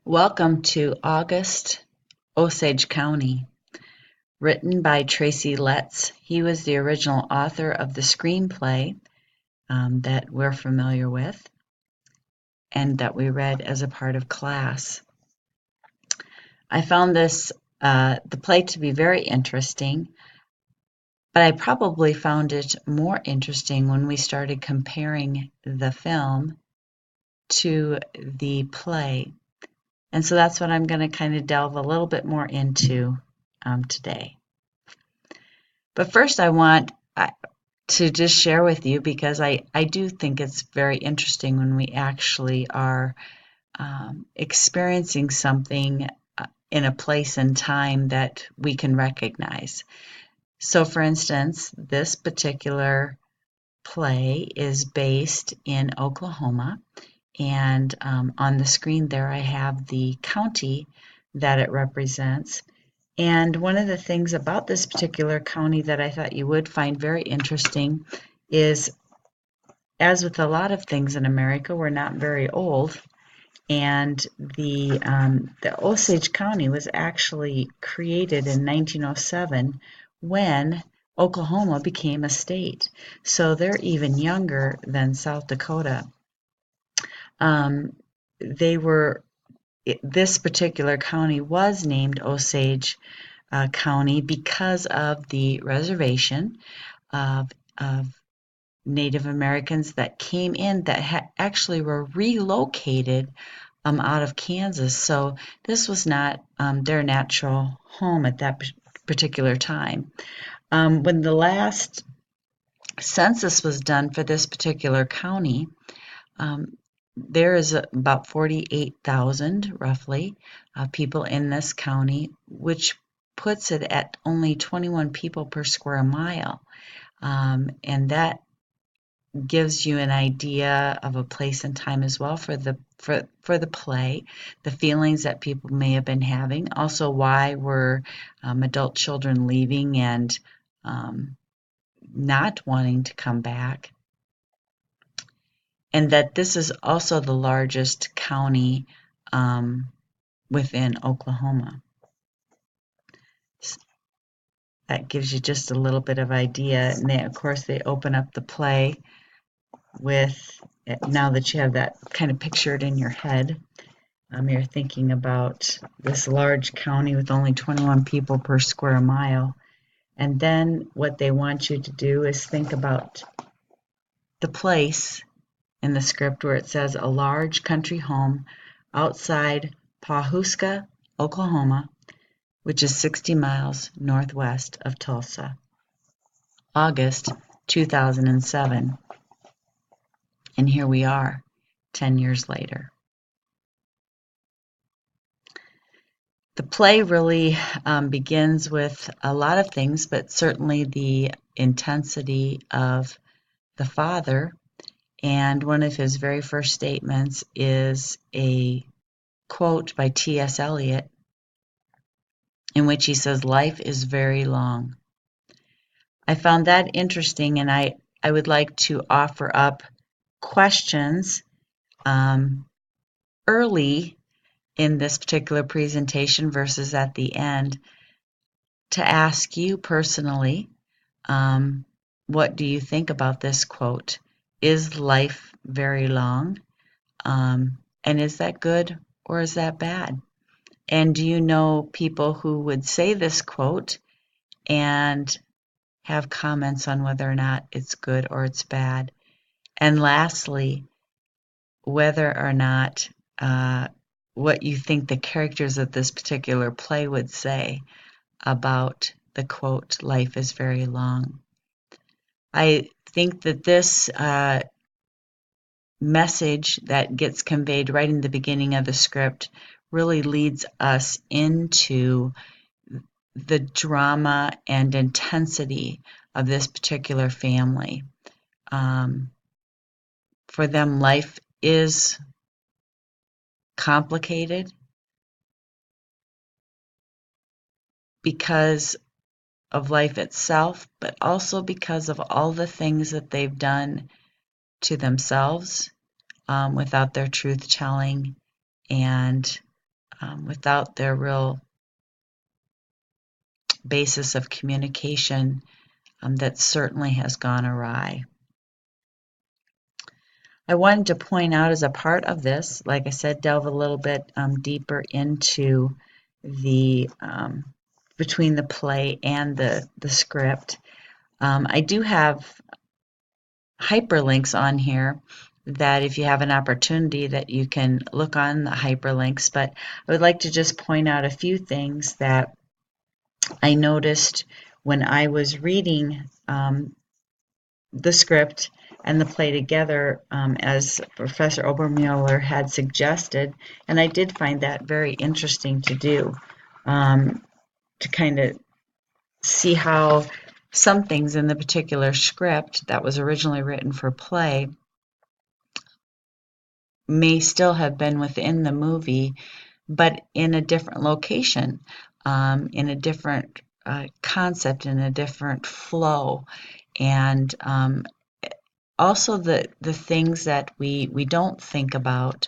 Welcome to August, Osage County. Written by Tracy Letts. He was the original author of the screenplay that we're familiar with and that we read as a part of class. I found the play to be very interesting, but I probably found it more interesting when we started comparing the film to the play. And so that's what I'm going to kind of delve a little bit more into today. But first, I want to just share with you because I do think it's very interesting when we actually are experiencing something in a place and time that we can recognize. So, for instance, this particular play is based in Oklahoma, and on the screen there I have the county that it represents. And one of the things about this particular county that I thought you would find very interesting is, as with a lot of things in America, we're not very old. And the Osage County was actually created in 1907 when Oklahoma became a state. So they're even younger than South Dakota. They were This particular county was named Osage County because of the reservation of Native Americans that came in that actually were relocated out of Kansas. So this was not their natural home at that particular time. When the last census was done for this particular county, there is about 48,000 roughly people in this county, which puts it at only 21 people per square mile. And that gives you an idea of a place and time as well for the play, the feelings that people may have been having. Also, why were adult children leaving and not wanting to come back. And that this is also the largest county within Oklahoma. That gives you just a little bit of idea. And of course, they open up the play with, now that you have that kind of pictured in your head, you're thinking about this large county with only 21 people per square mile. And then what they want you to do is think about the place in the script where it says a large country home outside Pawhuska, Oklahoma, which is 60 miles northwest of Tulsa. August 2007. And here we are, 10 years later. The play really begins with a lot of things, but certainly the intensity of the father. And one of his very first statements is a quote by T.S. Eliot, in which he says, "Life is very long." I found that interesting, and I would like to offer up questions early in this particular presentation versus at the end to ask you personally, what do you think about this quote? Is life very long? And is that good or is that bad? And do you know people who would say this quote and have comments on whether or not it's good or it's bad? And lastly, whether or not what you think the characters of this particular play would say about the quote, "Life is very long." I think that this message that gets conveyed right in the beginning of the script really leads us into the drama and intensity of this particular family. For them, life is complicated because of life itself, but also because of all the things that they've done to themselves without their truth telling, and without their real basis of communication, that certainly has gone awry. I wanted to point out as a part of this, like I said, delve a little bit deeper into the between the play and the script. I do have hyperlinks on here that if you have an opportunity that you can look on the hyperlinks, but I would like to just point out a few things that I noticed when I was reading the script and the play together, as Professor Obermuller had suggested, and I did find that very interesting to do, to kind of see how some things in the particular script that was originally written for play may still have been within the movie, but in a different location, in a different concept, in a different flow. And also the things that we don't think about,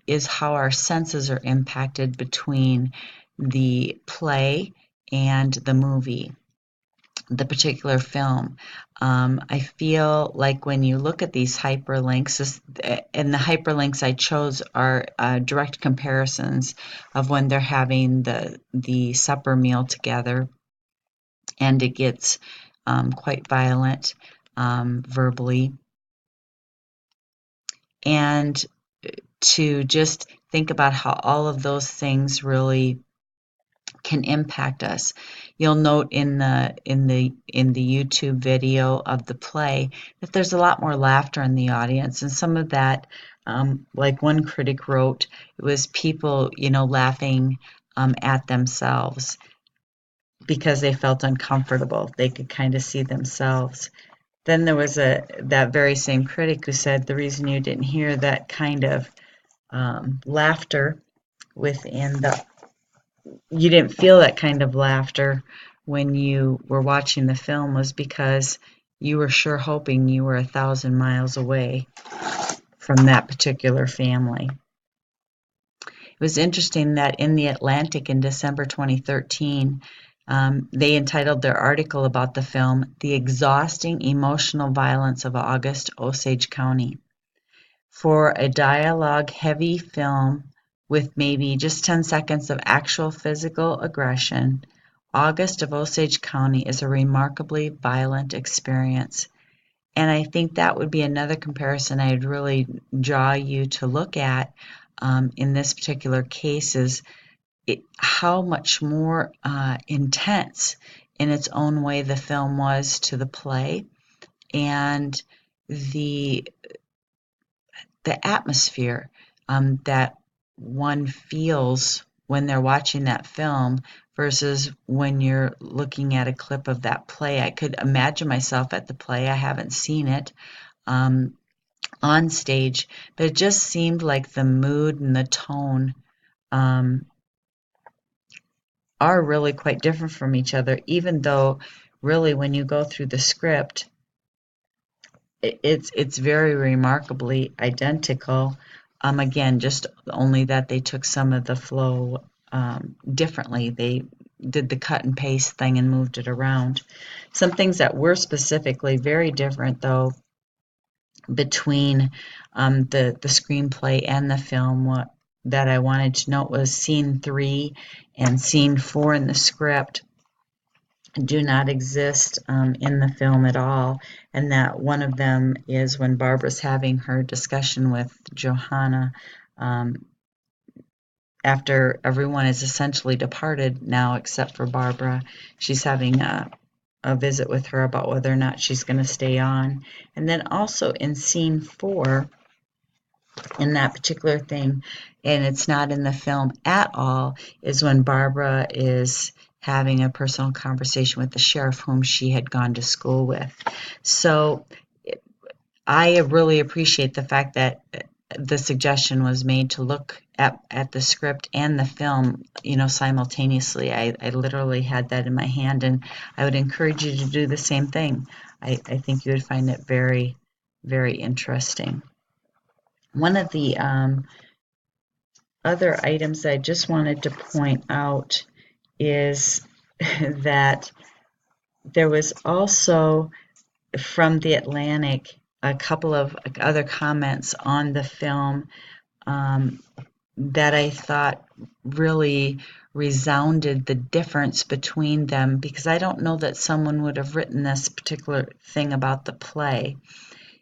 is how our senses are impacted between the play and the movie, the particular film. I feel like when you look at these hyperlinks, and the hyperlinks I chose are direct comparisons of when they're having the supper meal together, and it gets quite violent verbally. And to just think about how all of those things really can impact us. You'll note in the YouTube video of the play that there's a lot more laughter in the audience, and some of that, like one critic wrote, it was people, laughing at themselves because they felt uncomfortable. They could kind of see themselves. Then there was that very same critic who said the reason you didn't hear that kind of laughter within you didn't feel that kind of laughter when you were watching the film was because you were sure hoping you were 1,000 miles away from that particular family. It was interesting that in The Atlantic in December 2013, they entitled their article about the film, "The Exhausting Emotional Violence of August, Osage County." For a dialogue-heavy film with maybe just 10 seconds of actual physical aggression, August of Osage County is a remarkably violent experience. And I think that would be another comparison I'd really draw you to look at in this particular case is how much more intense in its own way the film was to the play, and the atmosphere that one feels when they're watching that film versus when you're looking at a clip of that play. I could imagine myself at the play. I haven't seen it on stage, but it just seemed like the mood and the tone are really quite different from each other, even though really when you go through the script, it's very remarkably identical. Again, just only that they took some of the flow differently. They did the cut and paste thing and moved it around. Some things that were specifically very different, though, between the screenplay and the film, that I wanted to note was scene 3 and scene 4 in the script do not exist in the film at all, and that one of them is when Barbara's having her discussion with Johanna after everyone is essentially departed now except for Barbara. She's having a visit with her about whether or not she's going to stay on. And then also in scene 4, in that particular thing, and it's not in the film at all, is when Barbara is having a personal conversation with the sheriff whom she had gone to school with. So I really appreciate the fact that the suggestion was made to look at the script and the film, simultaneously. I literally had that in my hand, and I would encourage you to do the same thing. I think you would find it very, very interesting. One of the other items I just wanted to point out is that there was also from the Atlantic a couple of other comments on the film that I thought really resounded the difference between them, because I don't know that someone would have written this particular thing about the play,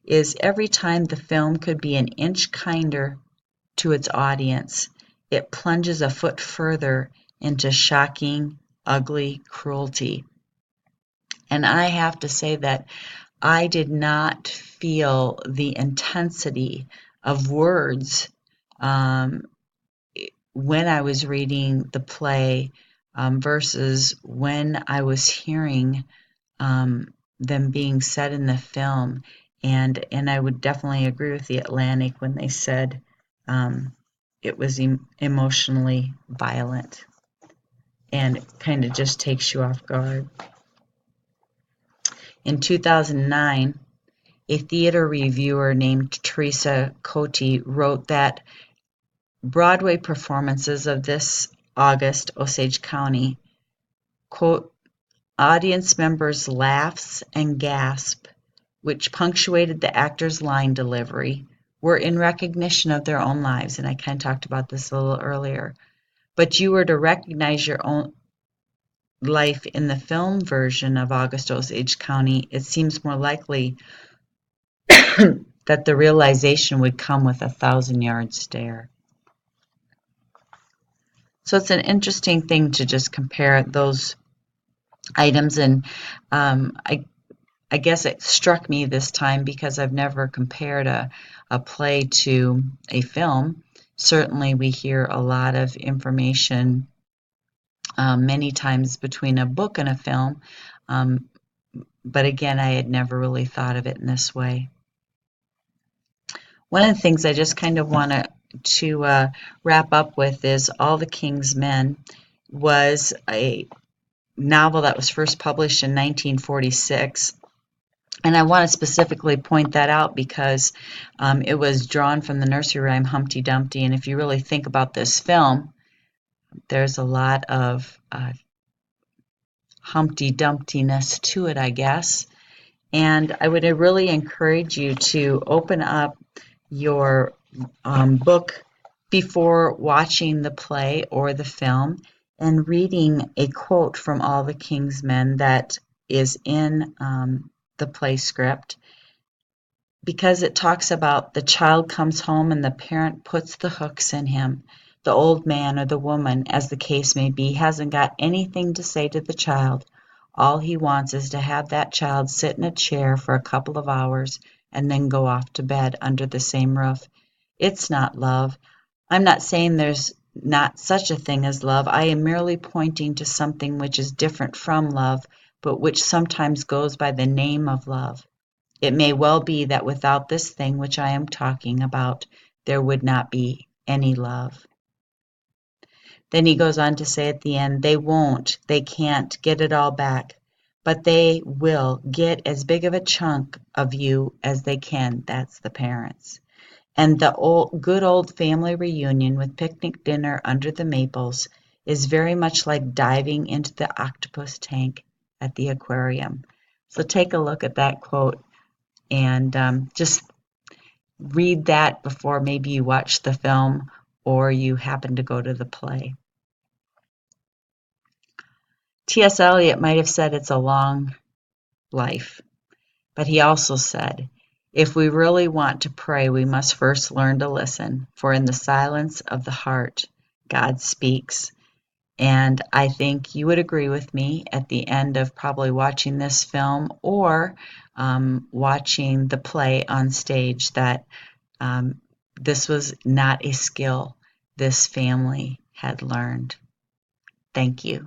is every time the film could be an inch kinder to its audience, it plunges a foot further into shocking, ugly cruelty. And I have to say that I did not feel the intensity of words um, when I was reading the play versus when I was hearing them being said in the film. And I would definitely agree with the Atlantic when they said it was emotionally violent and kind of just takes you off guard. In 2009, a theater reviewer named Teresa Cote wrote that Broadway performances of this August Osage County, quote, audience members' laughs and gasp, which punctuated the actors' line delivery, were in recognition of their own lives. And I kind of talked about this a little earlier. But you were to recognize your own life in the film version of August Osage County, it seems more likely that the realization would come with a 1,000-yard stare. So it's an interesting thing to just compare those items, and I guess it struck me this time because I've never compared a play to a film. Certainly we hear a lot of information many times between a book and a film, but again, I had never really thought of it in this way. One of the things I just kind of want to wrap up with is All the King's Men was a novel that was first published in 1946. And I want to specifically point that out because it was drawn from the nursery rhyme Humpty Dumpty. And if you really think about this film, there's a lot of Humpty Dumptiness to it, I guess. And I would really encourage you to open up your book before watching the play or the film and reading a quote from All the King's Men that is in the play script, because it talks about the child comes home and the parent puts the hooks in him. The old man or the woman, as the case may be, hasn't got anything to say to the child. All he wants is to have that child sit in a chair for a couple of hours and then go off to bed under the same roof. It's not love. I'm not saying there's not such a thing as love. I am merely pointing to something which is different from love, but which sometimes goes by the name of love. It may well be that without this thing which I am talking about, there would not be any love. Then he goes on to say at the end, they can't get it all back, but they will get as big of a chunk of you as they can. That's the parents. And the good old family reunion with picnic dinner under the maples is very much like diving into the octopus tank at the aquarium. So take a look at that quote and just read that before maybe you watch the film or you happen to go to the play. T.S. Eliot might have said it's a long life, but he also said, if we really want to pray, we must first learn to listen, for in the silence of the heart, God speaks. And I think you would agree with me at the end of probably watching this film or watching the play on stage that this was not a skill this family had learned. Thank you.